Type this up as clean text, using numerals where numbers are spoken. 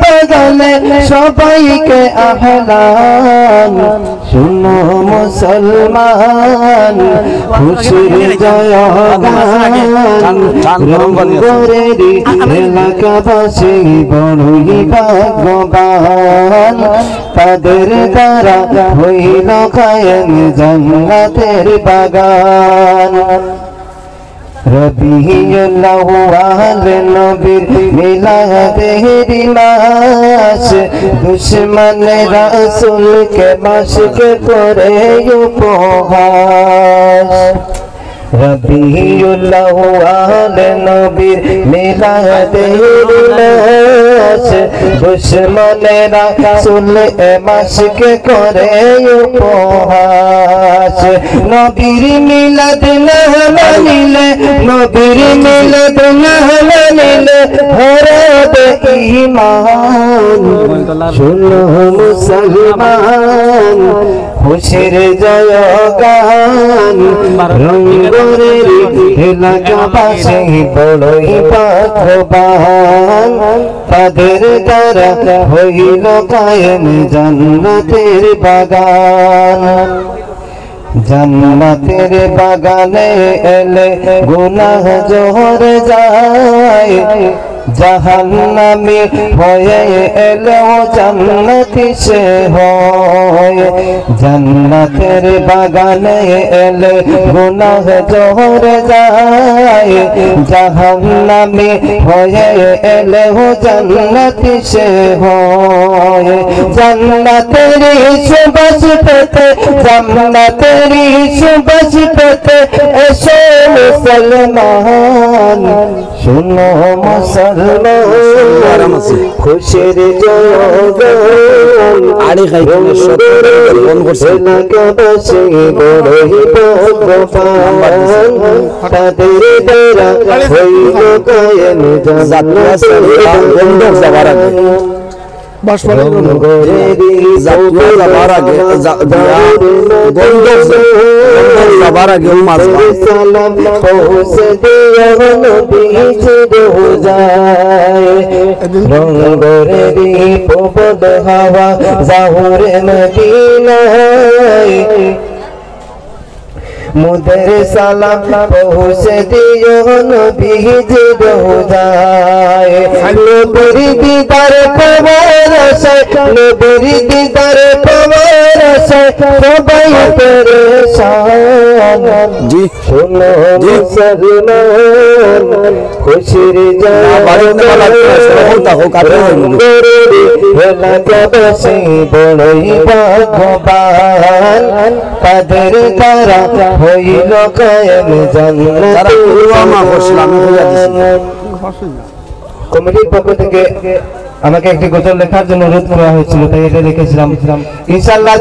বাগানে সবাইকে আহ্বান শুনো মুসলমান খুশির জয়গান রঙ্গরেরই এলাকাবাসী বড়ই ভাগ্যবান তাদের দ্বারা হইল কায়েম জান্নাতের বাগান রবিউল আউয়াল নবীর মিলাদের মাস দুশমন রাসূলকে মাশকে করে উপহাস রবিউল আউয়াল নবীর মিলাদের মাস দুশমন রাসূলকে মাশকে করে উপহাস নবীর মিলাদ না মানিলে নবীর মিলাদ না মানিলে হারাবে ঈমান শুনো মুসলমান খুশির জয়গান রঙ্গরের এলাকাবাসী বড়ই ভাগ্যবান তাদের দ্বারা হইল কায়েম জান্নাতের বাগান জান্নাতের বাগানে এলে গুনাহ জোহর যায় জাহান্নামী হয়ে এলেও জান্নাতি সে হয় জান্নাতের বাগানে এলে গুনাহ জোহর যায় জাহান্নামী হয়ে এলেও জান্নাতি সে হয় জান্নাতের সুবাস পেতে জান্নাতের সুবাস পেতে এসো মুসলমান শুনো মুসলমান খুশির জয়গান আড়ি খাইতে ফোন করছে এলাকাবাসী বড়ই ভাগ্যবান তাদের দ্বারা হইল কায়েম জান্নাতের বাগান মুদের সালাম পৌঁছে দিও নবীজি রোজায় নবীর দিদার পাওয়ার আশায় নবীর দিদার পাওয়ার আশায় সবাই পেরেশান জি শুনো মুসলমান খুশির জয়গান এলাকাবাসী বড়ই ভাগ্যবান তাদের দ্বারা হইল কায়েম জান্নাতের কমিটির পক্ষ থেকে আমাকে একটি গজল লেখার জন্য অনুরোধ করা হয়েছিল তাই এটা লিখেছিলাম ইনশাআল্লাহ।